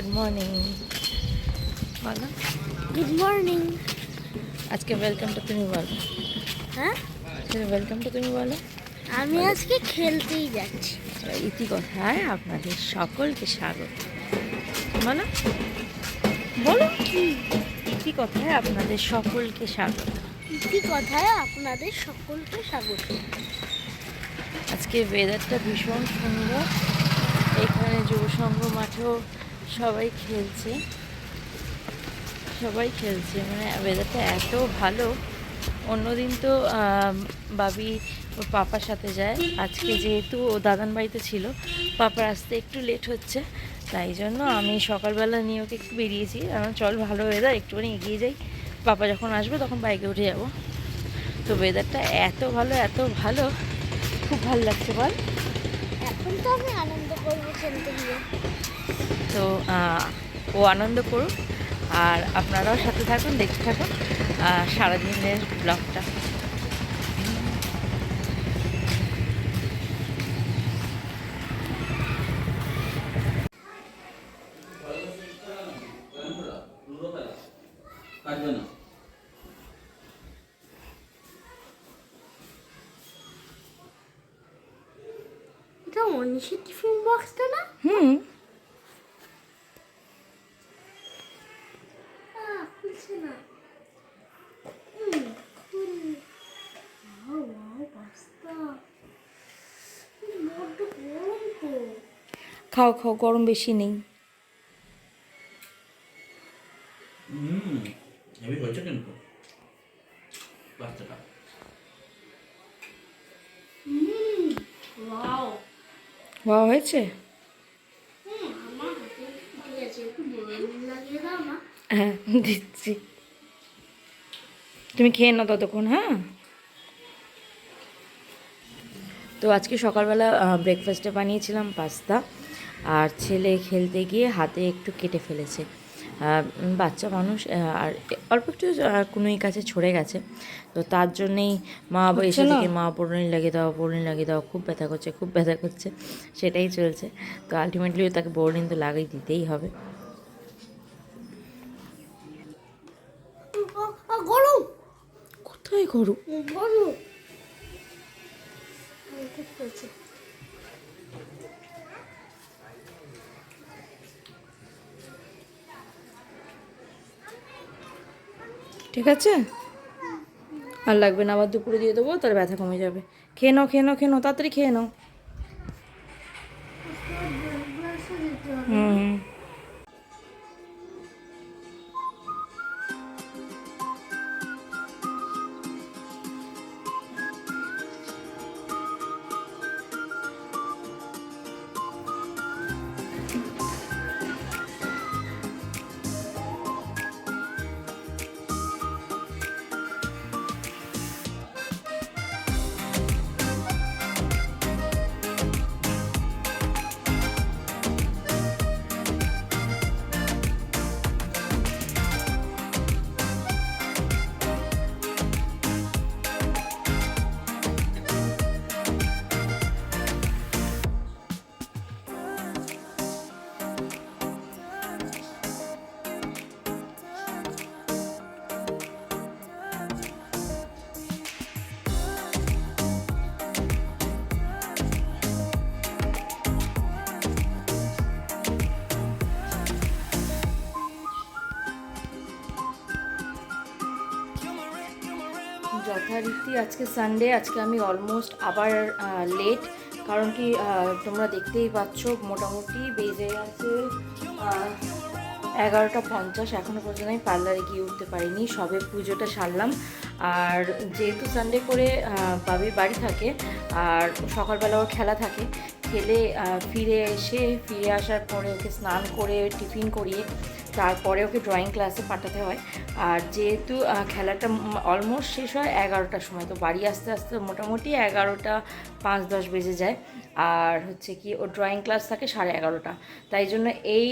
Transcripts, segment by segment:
Good morning বলো। Good morning. আজকে ওয়েলকামটা তুমি বলো। হ্যাঁ, ওয়েলকামটা তুমি বলো। আমি আজকে খেলতেই যাচ্ছি। ইতিকথায় আপনাদের সকলকে স্বাগত। বলো বলো ইতিকথায় আপনাদের সকলকে স্বাগত। ইতিকথায় আপনাদের সকলকে স্বাগত। আজকে ওয়েদারটা ভীষণ সুন্দর। এখানে যুব সংঘ মাঠেও সবাই খেলছে মানে ওয়েদারটা এত ভালো। অন্যদিন তো বাবি ওর পাপার সাথে যায়, আজকে যেহেতু ও দাদান বাড়িতে ছিল, পাপার আসতে একটু লেট হচ্ছে, তাই জন্য আমি সকালবেলা নিয়ে ওকে একটু বেরিয়েছি। চল ভালো ওয়েদার, একটুখানি এগিয়ে যাই, পাপা যখন আসবে তখন বাইকে উঠে যাব। তো ওয়েদারটা এত ভালো, খুব ভালো লাগছে বল। এখন তো আমি আনন্দ করবো খেলতে গিয়ে। তো ও আনন্দ করুক, আর আপনারাও সাথে থাকুন, দেখতে থাকুন সারাদিনের ব্লগটা। এটা মনীষের টিফিন বক্সটা না? খুলছে না। খাও খাও, গরম বেশি নেই। হেভি হয়েছে কিন্তু বাচ্চাটা। খাওয়া হয়েছে? হ্যাঁ দিচ্ছি, তুমি খেয়ে নাও ততক্ষণ। হ্যাঁ, তো আজকে সকালবেলা ব্রেকফাস্টে বানিয়েছিলাম পাস্তা, আর ছেলে খেলতে গিয়ে হাতে একটু কেটে ফেলেছে। বাচ্চা মানুষ, আর অল্প একটু কুনুই কাছে ছড়ে গেছে, তো তার জন্যেই মা এসে থেকে মা পড়নি লাগিয়ে দাও, খুব ব্যথা করছে, সেটাই চলছে। তো আলটিমেটলি তাকে বোরনিন তো লাগিয়ে দিতেই হবে। গরম কোথায় গরু? গরম ঠিক আছে, আর লাগবে না, আবার দুপুরে দিয়ে দেবো, তাহলে ব্যথা কমে যাবে। খেয়ে নাও, তাড়াতাড়ি খেয়ে নাও। হুম, যথারীতি আজকে সানডে, আজকে আমি অলমোস্ট আবার লেট, কারণ কি তোমরা দেখতেই পাচ্ছ মোটামুটি বেজে গেছে 11:50। এখনও পর্যন্ত আমি পার্লারে গিয়ে উঠতে পারিনি, সবে পুজোটা সারলাম। আর যেহেতু সানডে করে বাবির বাড়ি থাকে, আর সকালবেলা ওর খেলা থাকে, খেলে ফিরে আসার পরে ওকে স্নান করে টিফিন করিয়ে তারপরে ওকে ড্রয়িং ক্লাসে পাঠাতে হয়। আর যেহেতু খেলাটা অলমোস্ট শেষ হয় 11টার সময়, তো বাড়ি আস্তে আস্তে মোটামুটি 11:05-10 বেজে যায়। আর হচ্ছে কি ওর ড্রয়িং ক্লাস থাকে 11:30, তাই জন্য এই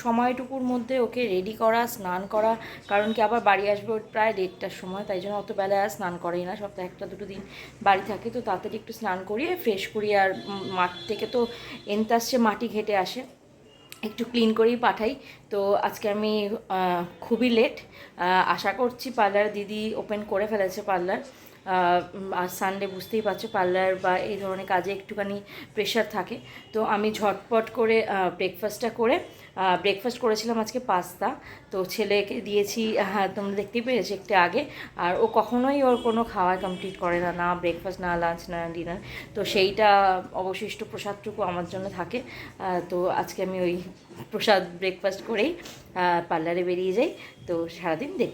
সময়টুকুর মধ্যে ওকে রেডি করা, স্নান করা, কারণ কি আবার বাড়ি আসবে ওর প্রায় 1:30টার সময়, তাই জন্য অত বেলায় আর স্নান করেই না, সপ্তাহে 1-2 দিন বাড়ি থাকে, তো তাড়াতাড়ি একটু স্নান করিয়ে ফ্রেশ করিয়ে, আর মাঠ থেকে তো এনতে আসছে, মাটি ঘেটে আসে, একটু ক্লিন করেই পাঠাই। তো আজকে আমি খুবই লেট, আশা করছি পার্লার দিদি ওপেন করে ফেলেছে পার্লার। আর সানডে বুঝতেই পারছো পার্লার বা এই ধরনের কাজে একটুখানি প্রেশার থাকে। তো আমি ঝটপট করে ব্রেকফাস্টটা করে ব্রেকফাস্ট করেছিলাম আজকে পাস্তা। তো ছেলেকে দিয়েছি, তোমরা দেখতেই পেয়েছি একটু আগে। আর ও কখনোই ওর কোনো খাওয়া কমপ্লিট করে না, না ব্রেকফাস্ট, না লাঞ্চ, না ডিনার। তো সেইটা অবশিষ্ট প্রসাদটুকু আমার জন্য থাকে। তো আজকে আমি ওই প্রসাদ ব্রেকফাস্ট করেই পার্লারে বেরিয়ে যাই। তো সারাদিন দেখ।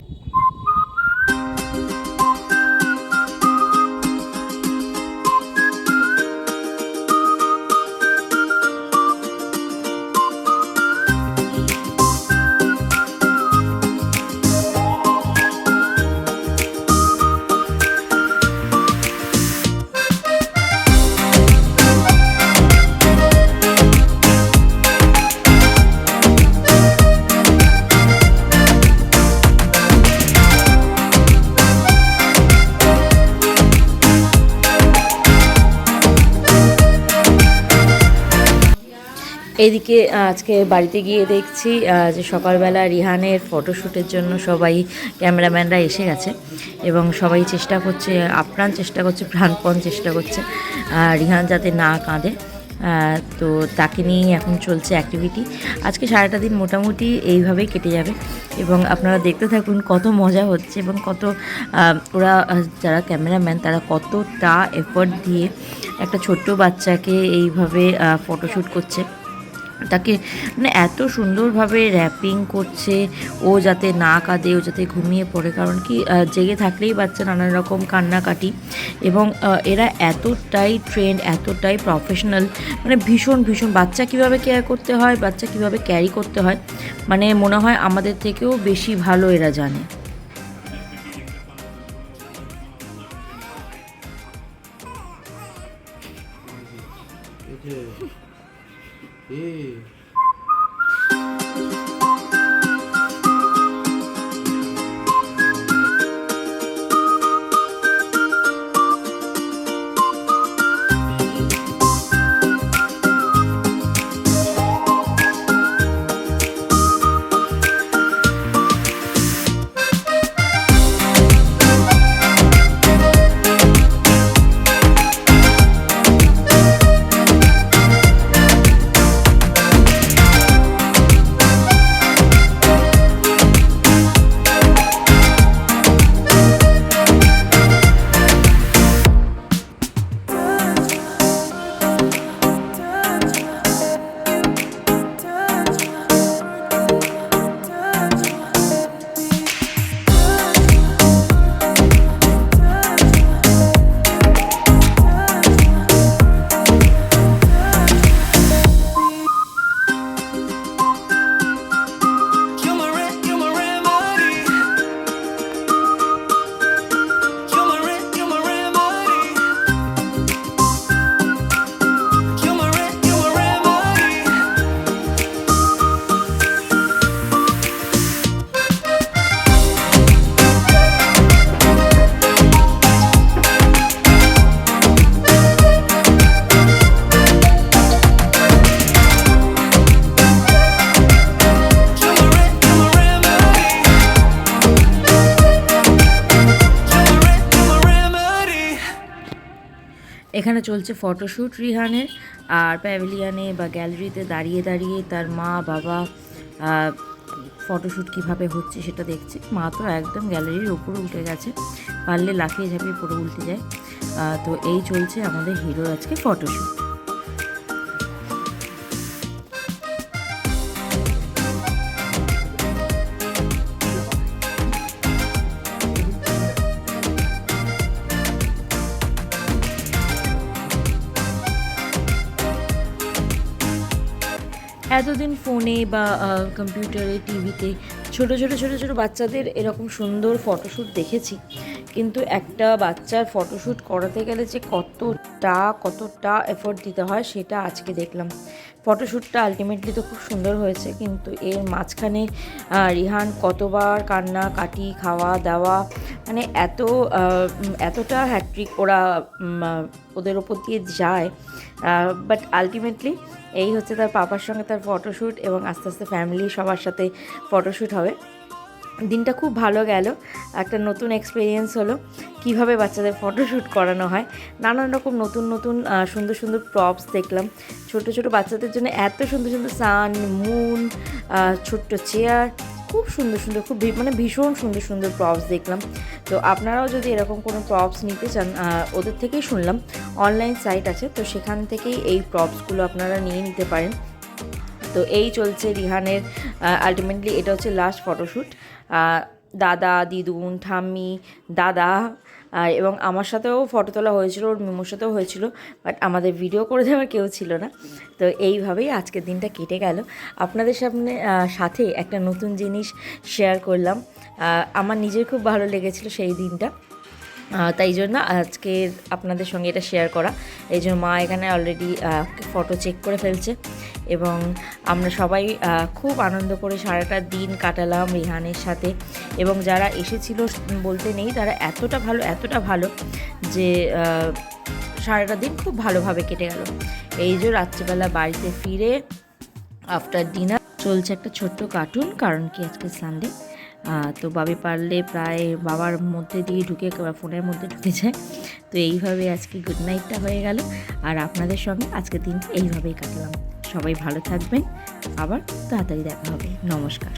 এইদিকে আজকে বাড়িতে গিয়ে দেখছি যে সকালবেলা রিহানের ফটোশ্যুটের জন্য সবাই ক্যামেরাম্যানরা এসে গেছে এবং সবাই চেষ্টা করছে, আপ্রাণ চেষ্টা করছে, প্রাণপণ চেষ্টা করছে রিহান যাতে না কাঁদে। তো তাকে নিয়েই এখন চলছে অ্যাক্টিভিটি। আজকে সারাটা দিন মোটামুটি এইভাবেই কেটে যাবে এবং আপনারা দেখতে থাকুন কত মজা হচ্ছে এবং কত ওরা যারা ক্যামেরাম্যান তারা কতটা এফোর্ট দিয়ে একটা ছোট্ট বাচ্চাকে এইভাবে ফটোশ্যুট করছে। তাকে মানে এত সুন্দরভাবে র্যাপিং করছে, ও যাতে না কাঁদে, ও যাতে ঘুমিয়ে পড়ে। কারণ কি জেগে থাকলেই বাচ্চা নানান রকম কান্নাকাটি, এবং এরা এতটাই ট্রেন্ড, এতটাই প্রফেশনাল, মানে ভীষণ ভীষণ বাচ্চা কীভাবে কেয়ার করতে হয়, বাচ্চা কীভাবে ক্যারি করতে হয়, মানে মনে হয় আমাদের থেকেও বেশি ভালো এরা জানে। এখানে চলছে ফটোশ্যুট রিহানের, আর প্যাভিলিয়নে বা গ্যালারিতে দাঁড়িয়ে দাঁড়িয়ে তার মা বাবা ফটোশ্যুট কীভাবে হচ্ছে সেটা দেখছে। মা তো একদম গ্যালারির উপরে উঠে গেছে, পারলে লাফিয়ে ঝাঁপিয়ে পুরো উল্টে যায়। তো এই চলছে আমাদের হিরোর আজকে ফটোশ্যুট। এতদিন ফোনে বা কম্পিউটারে, টিভিতে ছোট ছোট বাচ্চাদের এরকম সুন্দর ফটোশ্যুট দেখেছি, কিন্তু একটা বাচ্চার ফটোশ্যুট করাতে গেলে যে কতটা এফোর্ট দিতে হয় সেটা আজকে দেখলাম। ফটোশ্যুটটা আলটিমেটলি তো খুব সুন্দর হয়েছে, কিন্তু এর মাঝখানে রিহান কতবার কান্নাকাটি, খাওয়া দাওয়া, মানে এতটা হ্যাট্রিক ওদের ওপর দিয়ে যায়। বাট আলটিমেটলি এই হচ্ছে তার পাপার সঙ্গে তার ফটোশ্যুট, এবং আস্তে আস্তে ফ্যামিলি সবার সাথে ফটোশ্যুট হবে। দিনটা খুব ভালো গেল, একটা নতুন এক্সপিরিয়েন্স হলো কিভাবে বাচ্চাদের ফটোশ্যুট করানো হয়। নানান রকম নতুন সুন্দর সুন্দর প্রপস দেখলাম। ছোট ছোট বাচ্চাদের জন্য এত সুন্দর সুন্দর সান, মুন, ছোট্ট চেয়ার, খুব সুন্দর ভীষণ সুন্দর প্রপস দেখলাম। তো আপনারাও যদি এরকম কোনো প্রপস নিতে চান, ওদের থেকেই শুনলাম অনলাইন সাইট আছে, তো সেখান থেকেই এই প্রপসগুলো আপনারা নিয়ে নিতে পারেন। তো এই চলছে রিহানের আলটিমেটলি এটা হচ্ছে লাস্ট ফটোশ্যুট। দাদা, দিদুন, ঠাম্মি, দাদা এবং আমার সাথেও ফটো তোলা হয়েছিল, ওর মিমোর সাথেও হয়েছিল, বাট আমাদের ভিডিও করে দেওয়ার কেউ ছিল না। তো এইভাবেই আজকের দিনটা কেটে গেল। আপনাদের সাথে একটা নতুন জিনিস শেয়ার করলাম, আমার নিজের খুব ভালো লেগেছিল সেই দিনটা, তাই জন্য আজকে আপনাদের সঙ্গে এটা শেয়ার করা। এই জন্য মা এখানে অলরেডি ফটো চেক করে ফেলছে, এবং আমরা সবাই খুব আনন্দ করে সারাটা দিন কাটালাম রিহানের সাথে। এবং যারা এসেছিল বলতে নেই, তারা এতটা ভালো যে সারাটা দিন খুব ভালোভাবে কেটে গেল। এই যে রাত্রিবেলা বাড়িতে ফিরে আফটার ডিনার চলছে একটা ছোট্ট কার্টুন, কারণ কি আজকে সানডে। তো বাবি পারলে প্রায় বাবার মধ্যে দিয়ে ফোনের মধ্যে ঢুকে যায়। তো এইভাবে আজকে গুড নাইটটা হয়ে গেল, আর আপনাদের সঙ্গে আজকের দিন এইভাবেই কাটলাম। সবাই ভালো থাকবেন, আবার তাড়াতাড়ি দেখা হবে। নমস্কার।